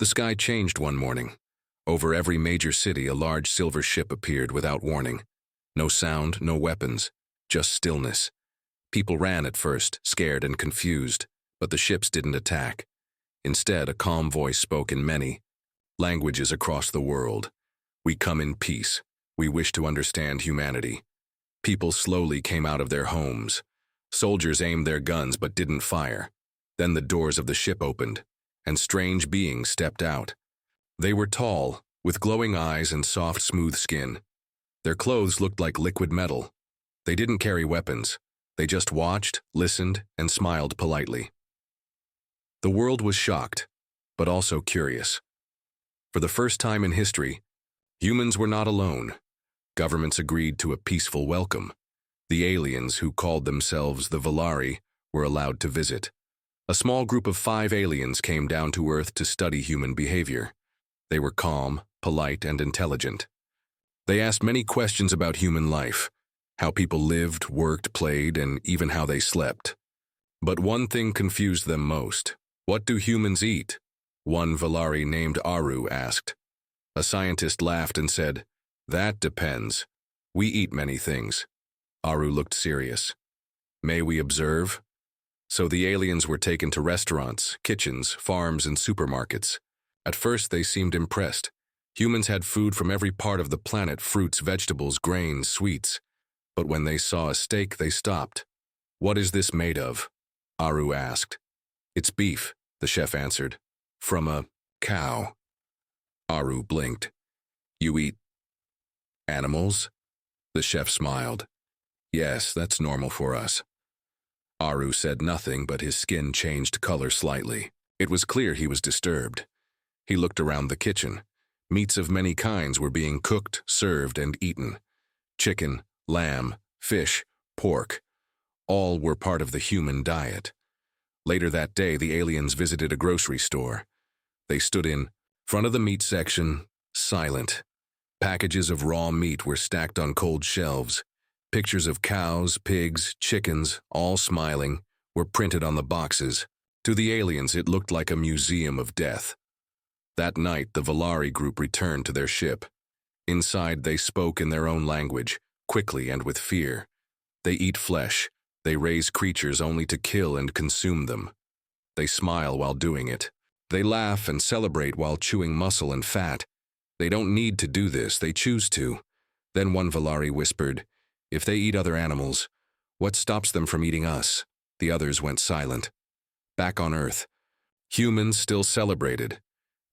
The sky changed one morning. Over every major city, a large silver ship appeared without warning. No sound, no weapons, just stillness. People ran at first, scared and confused, but the ships didn't attack. Instead, a calm voice spoke in many languages across the world. We come in peace. We wish to understand humanity. People slowly came out of their homes. Soldiers aimed their guns but didn't fire. Then the doors of the ship opened, and strange beings stepped out. They were tall, with glowing eyes and soft, smooth skin. Their clothes looked like liquid metal. They didn't carry weapons. They just watched, listened, and smiled politely. The world was shocked, but also curious. For the first time in history, humans were not alone. Governments agreed to a peaceful welcome. The aliens, who called themselves the Valari, were allowed to visit. A small group of 5 aliens came down to Earth to study human behavior. They were calm, polite, and intelligent. They asked many questions about human life, how people lived, worked, played, and even how they slept. But one thing confused them most. What do humans eat? One Valari named Aru asked. A scientist laughed and said, "That depends. We eat many things." Aru looked serious. "May we observe?" So the aliens were taken to restaurants, kitchens, farms, and supermarkets. At first they seemed impressed. Humans had food from every part of the planet, fruits, vegetables, grains, sweets. But when they saw a steak, they stopped. "What is this made of?" Aru asked. "It's beef," the chef answered. "From a cow." Aru blinked. "You eat animals?" The chef smiled. "Yes, that's normal for us." Aru said nothing, but his skin changed color slightly. It was clear he was disturbed. He looked around the kitchen. Meats of many kinds were being cooked, served, and eaten. Chicken, lamb, fish, pork. All were part of the human diet. Later that day, the aliens visited a grocery store. They stood in front of the meat section, silent. Packages of raw meat were stacked on cold shelves. Pictures of cows, pigs, chickens, all smiling, were printed on the boxes. To the aliens, it looked like a museum of death. That night, the Valari group returned to their ship. Inside, they spoke in their own language, quickly and with fear. They eat flesh. They raise creatures only to kill and consume them. They smile while doing it. They laugh and celebrate while chewing muscle and fat. They don't need to do this, they choose to. Then one Valari whispered, "If they eat other animals, what stops them from eating us?" The others went silent. Back on Earth, humans still celebrated.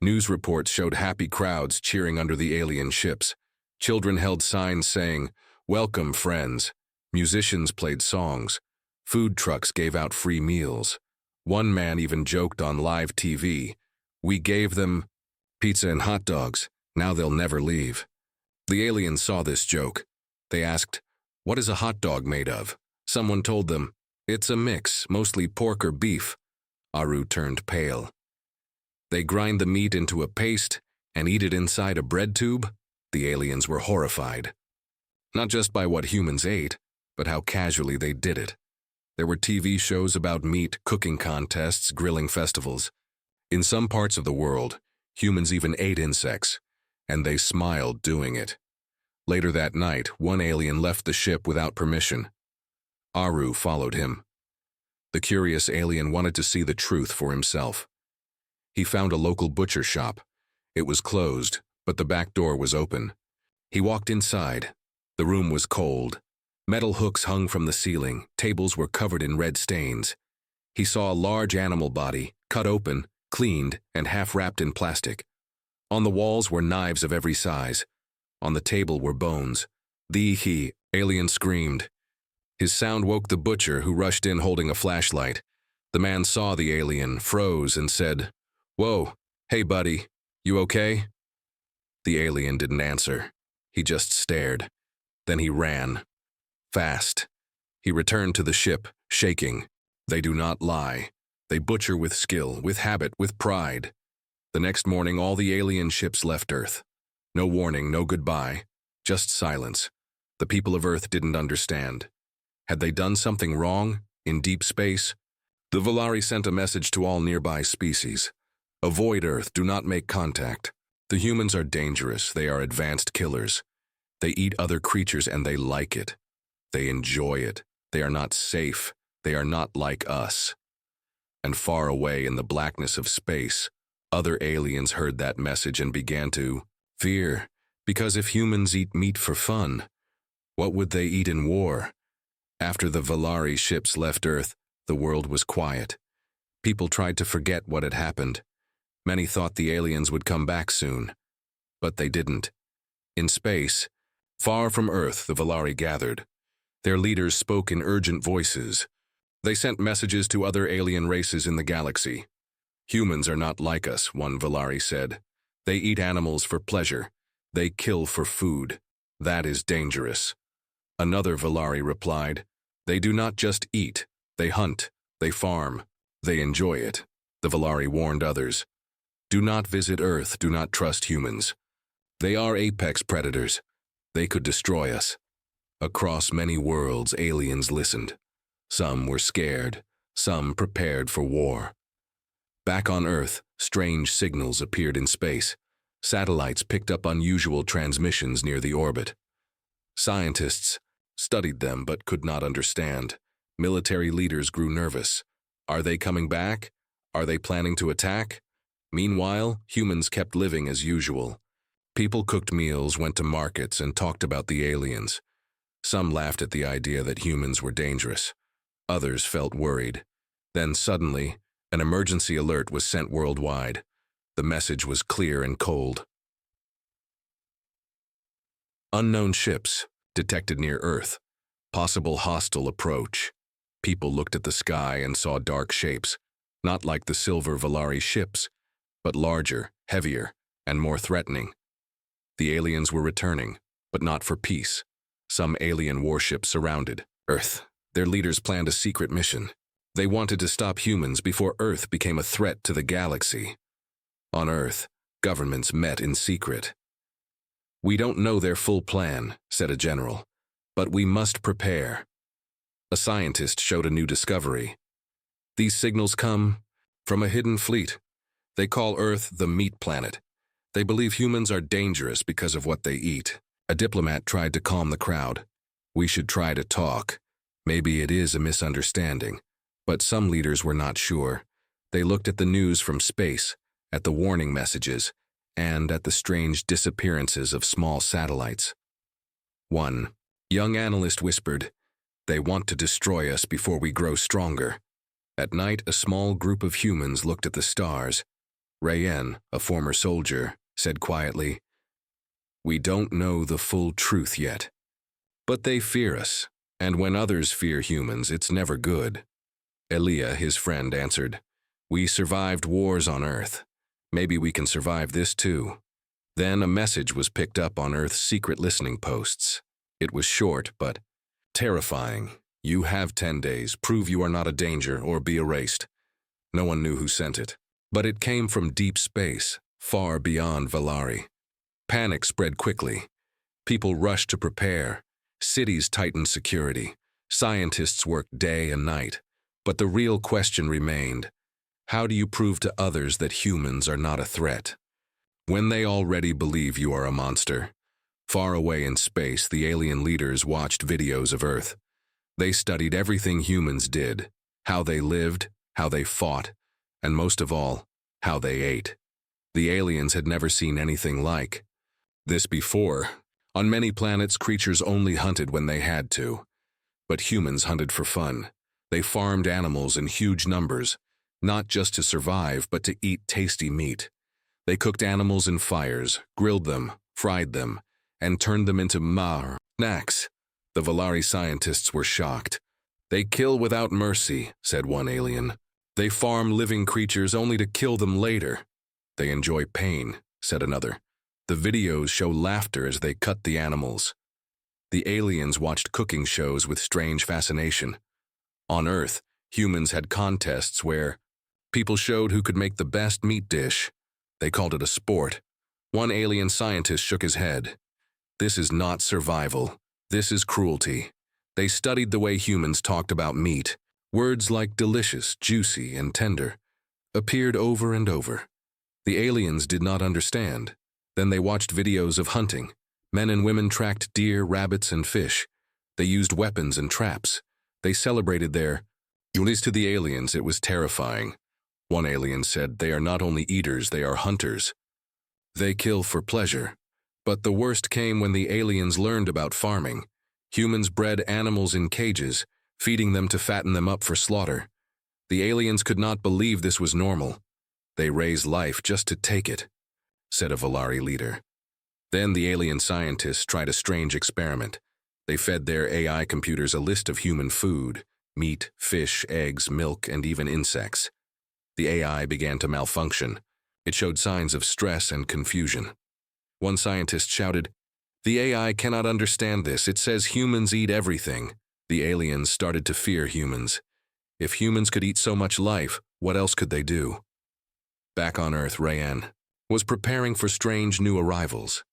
News reports showed happy crowds cheering under the alien ships. Children held signs saying, "Welcome, friends." Musicians played songs. Food trucks gave out free meals. One man even joked on live TV, "We gave them pizza and hot dogs. Now they'll never leave." The aliens saw this joke. They asked, "What is a hot dog made of?" Someone told them, "It's a mix, mostly pork or beef." Aru turned pale. "They grind the meat into a paste and eat it inside a bread tube?" The aliens were horrified. Not just by what humans ate, but how casually they did it. There were TV shows about meat, cooking contests, grilling festivals. In some parts of the world, humans even ate insects, and they smiled doing it. Later that night, one alien left the ship without permission. Aru followed him. The curious alien wanted to see the truth for himself. He found a local butcher shop. It was closed, but the back door was open. He walked inside. The room was cold. Metal hooks hung from the ceiling. Tables were covered in red stains. He saw a large animal body, cut open, cleaned, and half wrapped in plastic. On the walls were knives of every size. On the table were bones. The alien screamed. His sound woke the butcher, who rushed in holding a flashlight. The man saw the alien, froze, and said, "Whoa, hey buddy, you okay?" The alien didn't answer. He just stared. Then he ran. Fast. He returned to the ship, shaking. They do not lie. They butcher with skill, with habit, with pride. The next morning, all the alien ships left Earth. No warning, no goodbye, just silence. The people of Earth didn't understand. Had they done something wrong, in deep space? The Valari sent a message to all nearby species. Avoid Earth, do not make contact. The humans are dangerous, they are advanced killers. They eat other creatures and they like it. They enjoy it. They are not safe. They are not like us. And far away in the blackness of space, other aliens heard that message and began to fear, because if humans eat meat for fun, what would they eat in war? After the Valari ships left Earth, the world was quiet. People tried to forget what had happened. Many thought the aliens would come back soon, but they didn't. In space, far from Earth, the Valari gathered. Their leaders spoke in urgent voices. They sent messages to other alien races in the galaxy. Humans are not like us, one Valari said. They eat animals for pleasure. They kill for food. That is dangerous. Another Valari replied, they do not just eat. They hunt. They farm. They enjoy it. The Valari warned others. Do not visit Earth. Do not trust humans. They are apex predators. They could destroy us. Across many worlds, aliens listened. Some were scared. Some prepared for war. Back on Earth, strange signals appeared in space. Satellites picked up unusual transmissions near the orbit. Scientists studied them but could not understand. Military leaders grew nervous. Are they coming back? Are they planning to attack? Meanwhile, humans kept living as usual. People cooked meals, went to markets, and talked about the aliens. Some laughed at the idea that humans were dangerous. Others felt worried. Then suddenly, an emergency alert was sent worldwide. The message was clear and cold. Unknown ships detected near Earth. Possible hostile approach. People looked at the sky and saw dark shapes, not like the silver Valari ships, but larger, heavier, and more threatening. The aliens were returning, but not for peace. Some alien warships surrounded Earth. Their leaders planned a secret mission. They wanted to stop humans before Earth became a threat to the galaxy. On Earth, governments met in secret. We don't know their full plan, said a general, but we must prepare. A scientist showed a new discovery. These signals come from a hidden fleet. They call Earth the meat planet. They believe humans are dangerous because of what they eat. A diplomat tried to calm the crowd. We should try to talk. Maybe it is a misunderstanding. But some leaders were not sure. They looked at the news from space, at the warning messages, and at the strange disappearances of small satellites. One young analyst whispered, "They want to destroy us before we grow stronger." At night, a small group of humans looked at the stars. Rayen, a former soldier, said quietly, "We don't know the full truth yet. But they fear us, and when others fear humans, it's never good." Elia, his friend, answered, "We survived wars on Earth. Maybe we can survive this too." Then a message was picked up on Earth's secret listening posts. It was short, but terrifying. "You have 10 days. Prove you are not a danger or be erased." No one knew who sent it, but it came from deep space, far beyond Valari. Panic spread quickly. People rushed to prepare. Cities tightened security. Scientists worked day and night. But the real question remained, how do you prove to others that humans are not a threat when they already believe you are a monster? Far away in space, the alien leaders watched videos of Earth. They studied everything humans did, how they lived, how they fought, and most of all, how they ate. The aliens had never seen anything like this before. On many planets, creatures only hunted when they had to. But humans hunted for fun. They farmed animals in huge numbers, not just to survive, but to eat tasty meat. They cooked animals in fires, grilled them, fried them, and turned them into snacks. The Valari scientists were shocked. "They kill without mercy," said one alien. "They farm living creatures only to kill them later." "They enjoy pain," said another. "The videos show laughter as they cut the animals." The aliens watched cooking shows with strange fascination. On Earth, humans had contests where people showed who could make the best meat dish. They called it a sport. One alien scientist shook his head. "This is not survival. This is cruelty." They studied the way humans talked about meat. Words like delicious, juicy, and tender appeared over and over. The aliens did not understand. Then they watched videos of hunting. Men and women tracked deer, rabbits, and fish. They used weapons and traps. They celebrated their units. To the aliens, it was terrifying. One alien said, "They are not only eaters, they are hunters. They kill for pleasure." But the worst came when the aliens learned about farming. Humans bred animals in cages, feeding them to fatten them up for slaughter. The aliens could not believe this was normal. "They raise life just to take it," said a Valari leader. Then the alien scientists tried a strange experiment. They fed their AI computers a list of human food: meat, fish, eggs, milk, and even insects. The AI began to malfunction. It showed signs of stress and confusion. One scientist shouted, "The AI cannot understand this. It says humans eat everything." The aliens started to fear humans. If humans could eat so much life, what else could they do? Back on Earth, Rayan was preparing for strange new arrivals.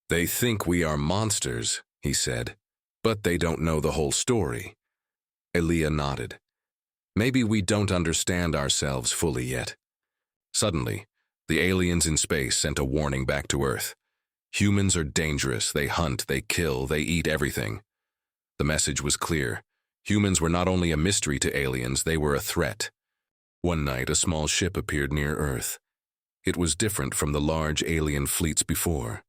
"They think we are monsters," he said, "but they don't know the whole story." Elia nodded. "Maybe we don't understand ourselves fully yet." Suddenly, the aliens in space sent a warning back to Earth. Humans are dangerous. They hunt, they kill, they eat everything. The message was clear. Humans were not only a mystery to aliens, they were a threat. One night, a small ship appeared near Earth. It was different from the large alien fleets before.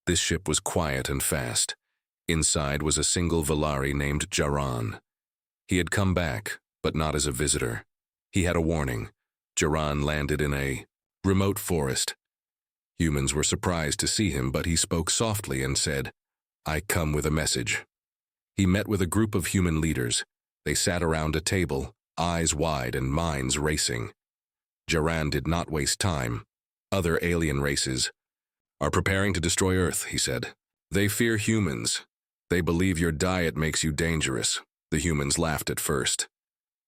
This ship was quiet and fast. Inside was a single Valari named Jaran. He had come back, but not as a visitor. He had a warning. Jaran landed in a remote forest. Humans were surprised to see him, but he spoke softly and said, "I come with a message." He met with a group of human leaders. They sat around a table, eyes wide and minds racing. Jaran did not waste time. "Other alien races are preparing to destroy Earth," he said. "They fear humans. They believe your diet makes you dangerous." The humans laughed at first.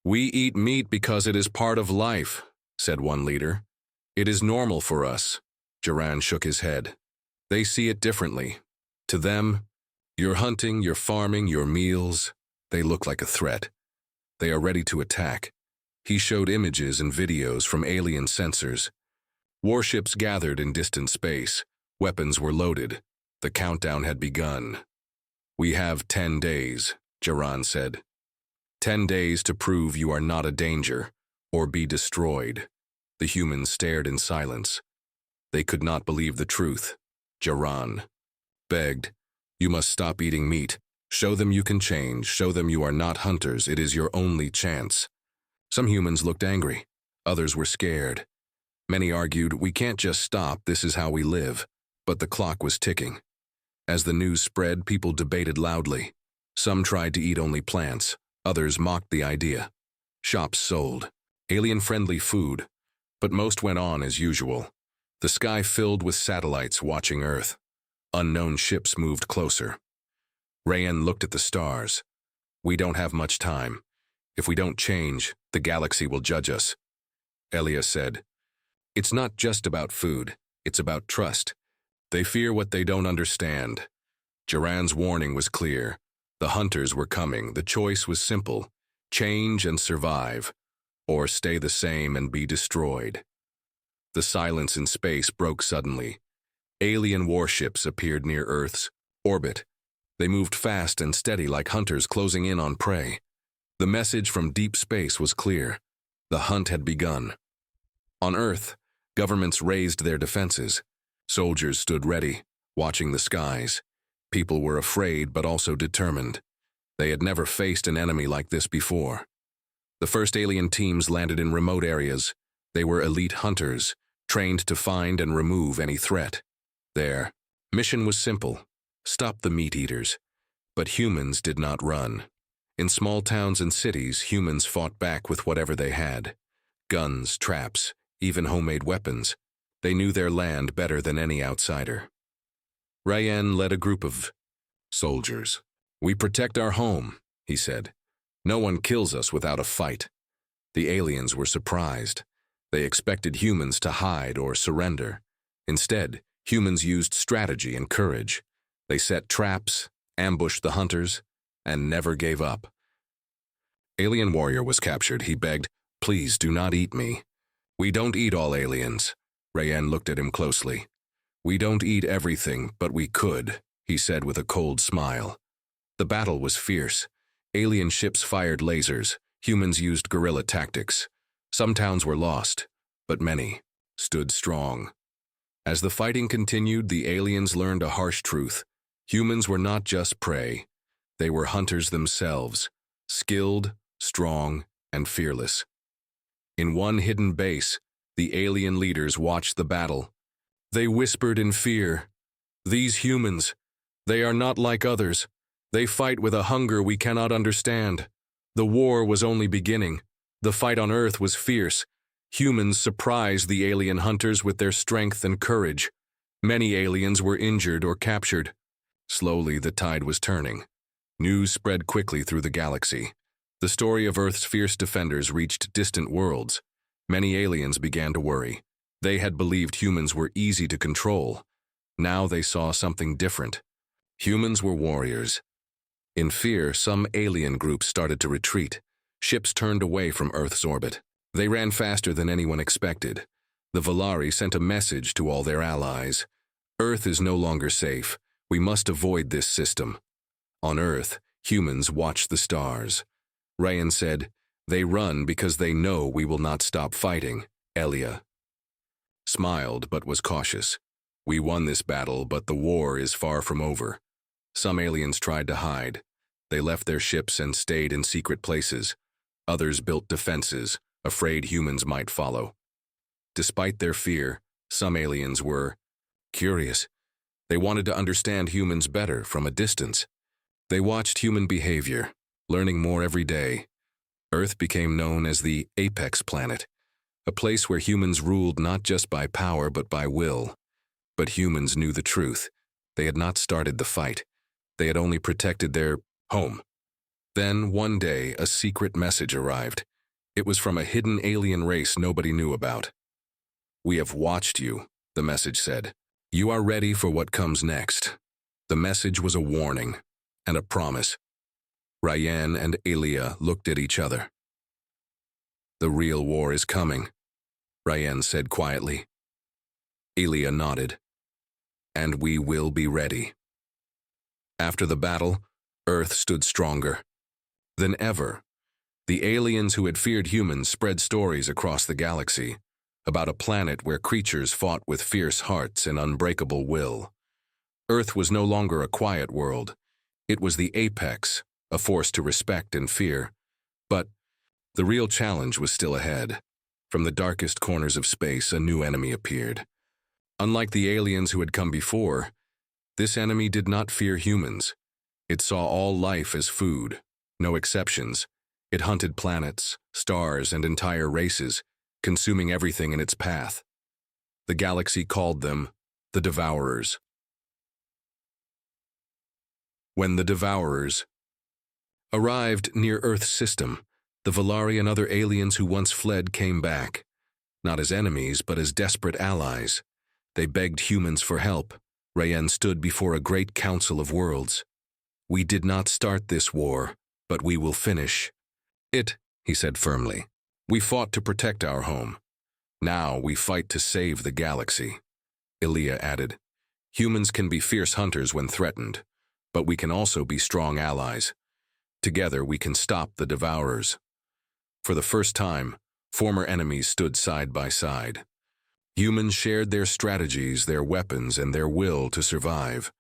"We eat meat because it is part of life," said one leader. "It is normal for us." Jaran shook his head. "They see it differently. To them, your hunting, your farming, your meals, they look like a threat. They are ready to attack." He showed images and videos from alien sensors. Warships gathered in distant space. Weapons were loaded. The countdown had begun. "We have 10 days, Jaran said. 10 days to prove you are not a danger, or be destroyed." The humans stared in silence. They could not believe the truth. Jaran begged, "You must stop eating meat. Show them you can change. Show them you are not hunters. It is your only chance." Some humans looked angry. Others were scared. Many argued, "We can't just stop. This is how we live." But the clock was ticking. As the news spread, people debated loudly. Some tried to eat only plants. Others mocked the idea. Shops sold alien-friendly food, but most went on as usual. The sky filled with satellites watching Earth. Unknown ships moved closer. Rayan looked at the stars. "We don't have much time. If we don't change, the galaxy will judge us." Elia said, "It's not just about food. It's about trust. They fear what they don't understand." Jaran's warning was clear. The hunters were coming. The choice was simple: change and survive, or stay the same and be destroyed. The silence in space broke suddenly. Alien warships appeared near Earth's orbit. They moved fast and steady like hunters closing in on prey. The message from deep space was clear. The hunt had begun. On Earth, governments raised their defenses. Soldiers stood ready, watching the skies. People were afraid but also determined. They had never faced an enemy like this before. The first alien teams landed in remote areas. They were elite hunters, trained to find and remove any threat. Their mission was simple: stop the meat-eaters. But humans did not run. In small towns and cities, humans fought back with whatever they had. Guns, traps, even homemade weapons. They knew their land better than any outsider. Rayan led a group of soldiers. "We protect our home," he said. "No one kills us without a fight." The aliens were surprised. They expected humans to hide or surrender. Instead, humans used strategy and courage. They set traps, ambushed the hunters, and never gave up. Alien warrior was captured. He begged, "Please do not eat me. We don't eat all aliens." Rayen looked at him closely. "We don't eat everything, but we could," he said with a cold smile. The battle was fierce. Alien ships fired lasers. Humans used guerrilla tactics. Some towns were lost, but many stood strong. As the fighting continued, the aliens learned a harsh truth. Humans were not just prey. They were hunters themselves, skilled, strong, and fearless. In one hidden base, the alien leaders watched the battle. They whispered in fear, "These humans, they are not like others. They fight with a hunger we cannot understand." The war was only beginning. The fight on Earth was fierce. Humans surprised the alien hunters with their strength and courage. Many aliens were injured or captured. Slowly, the tide was turning. News spread quickly through the galaxy. The story of Earth's fierce defenders reached distant worlds. Many aliens began to worry. They had believed humans were easy to control. Now they saw something different. Humans were warriors. In fear, some alien groups started to retreat. Ships turned away from Earth's orbit. They ran faster than anyone expected. The Valari sent a message to all their allies. Earth is no longer safe. We must avoid this system. On Earth, humans watch the stars. Rayen said, "They run because they know we will not stop fighting." Elia smiled but was cautious. "We won this battle, but the war is far from over." Some aliens tried to hide. They left their ships and stayed in secret places. Others built defenses, afraid humans might follow. Despite their fear, some aliens were curious. They wanted to understand humans better from a distance. They watched human behavior, learning more every day. Earth became known as the apex planet, a place where humans ruled not just by power but by will. But humans knew the truth. They had not started the fight. They had only protected their home. Then, one day, a secret message arrived. It was from a hidden alien race nobody knew about. "We have watched you," the message said. "You are ready for what comes next." The message was a warning and a promise. Rayen and Elia looked at each other. "The real war is coming," Rayen said quietly. Elia nodded. "And we will be ready." After the battle, Earth stood stronger than ever. The aliens who had feared humans spread stories across the galaxy about a planet where creatures fought with fierce hearts and unbreakable will. Earth was no longer a quiet world. It was the apex, a force to respect and fear. But the real challenge was still ahead. From the darkest corners of space, a new enemy appeared. Unlike the aliens who had come before, this enemy did not fear humans. It saw all life as food, no exceptions. It hunted planets, stars, and entire races, consuming everything in its path. The galaxy called them the Devourers. When the Devourers arrived near Earth's system, the Valari and other aliens who once fled came back, not as enemies but as desperate allies. They begged humans for help. Rayen stood before a great council of worlds. "We did not start this war, but we will finish it," he said firmly. "We fought to protect our home. Now we fight to save the galaxy." Elia added, "Humans can be fierce hunters when threatened, but we can also be strong allies. Together we can stop the Devourers." For the first time, former enemies stood side by side. Humans shared their strategies, their weapons, and their will to survive.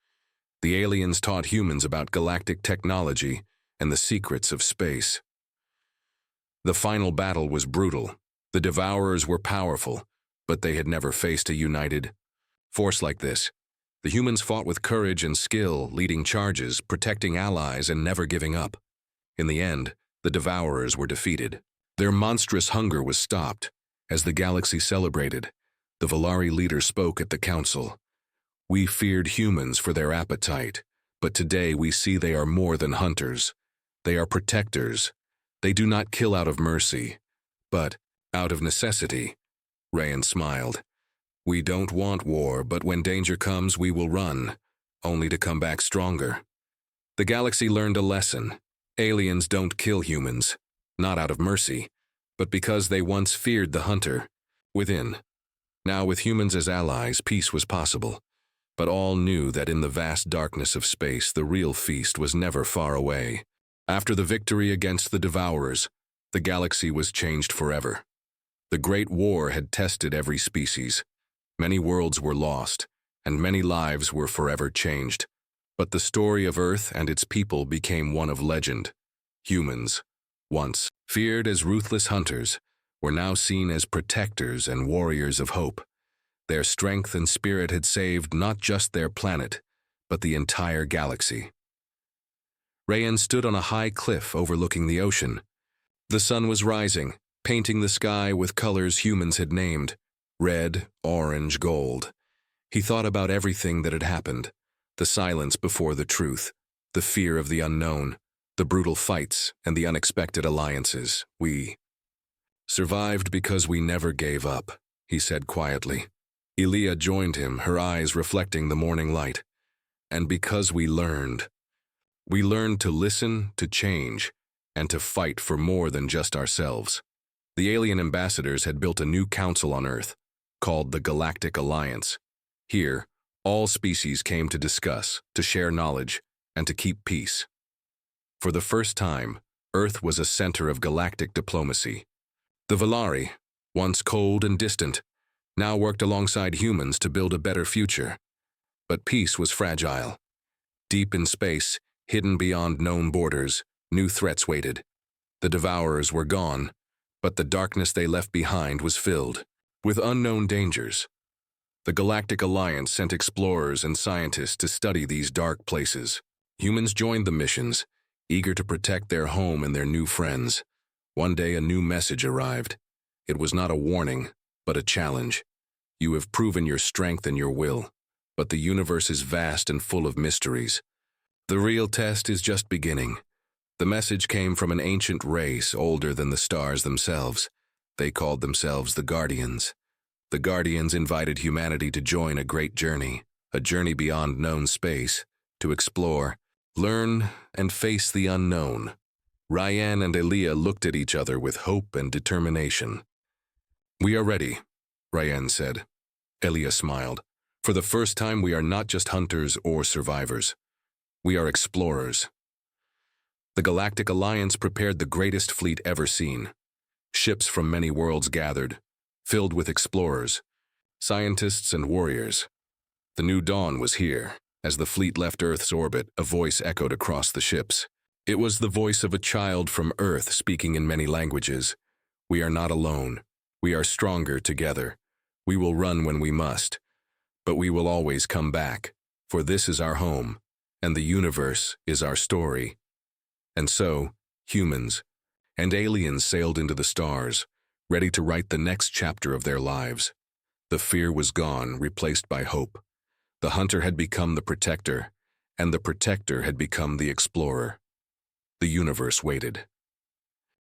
The aliens taught humans about galactic technology and the secrets of space. The final battle was brutal. The Devourers were powerful, but they had never faced a united force like this. The humans fought with courage and skill, leading charges, protecting allies, and never giving up. In the end, the Devourers were defeated. Their monstrous hunger was stopped. As the galaxy celebrated, the Valari leader spoke at the council. "We feared humans for their appetite, but today we see they are more than hunters. They are protectors. They do not kill out of mercy, but out of necessity." Rayen smiled. "We don't want war, but when danger comes, we will run, only to come back stronger." The galaxy learned a lesson. Aliens don't kill humans, not out of mercy, but because they once feared the hunter within. Now, with humans as allies, peace was possible. But all knew that in the vast darkness of space, the real feast was never far away. After the victory against the Devourers, the galaxy was changed forever. The Great War had tested every species. Many worlds were lost, and many lives were forever changed. But the story of Earth and its people became one of legend. Humans, once feared as ruthless hunters, were now seen as protectors and warriors of hope. Their strength and spirit had saved not just their planet, but the entire galaxy. Rayan stood on a high cliff overlooking the ocean. The sun was rising, painting the sky with colors humans had named: red, orange, gold. He thought about everything that had happened: the silence before the truth, the fear of the unknown, the brutal fights, and the unexpected alliances. We survived because we never gave up, he said quietly. Elia joined him, her eyes reflecting the morning light. And because we learned. We learned to listen, to change, and to fight for more than just ourselves. The alien ambassadors had built a new council on Earth, called the Galactic Alliance. Here, all species came to discuss, to share knowledge, and to keep peace. For the first time, Earth was a center of galactic diplomacy. The Valari, once cold and distant, now worked alongside humans to build a better future. But peace was fragile. Deep in space, hidden beyond known borders, new threats waited. The Devourers were gone, but the darkness they left behind was filled with unknown dangers. The Galactic Alliance sent explorers and scientists to study these dark places. Humans joined the missions, eager to protect their home and their new friends. One day a new message arrived. It was not a warning, but a challenge. You have proven your strength and your will, but the universe is vast and full of mysteries. The real test is just beginning. The message came from an ancient race older than the stars themselves. They called themselves the Guardians. The Guardians invited humanity to join a great journey, a journey beyond known space, to explore, learn, and face the unknown. Rayan and Elia looked at each other with hope and determination. We are ready, Rayan said. Elia smiled. For the first time, we are not just hunters or survivors. We are explorers. The Galactic Alliance prepared the greatest fleet ever seen. Ships from many worlds gathered, filled with explorers, scientists, and warriors. The new dawn was here. As the fleet left Earth's orbit, a voice echoed across the ships. It was the voice of a child from Earth speaking in many languages. We are not alone. We are stronger together. We will run when we must. But we will always come back, for this is our home, and the universe is our story. And so, humans and aliens sailed into the stars, ready to write the next chapter of their lives. The fear was gone, replaced by hope. The hunter had become the protector, and the protector had become the explorer. The universe waited.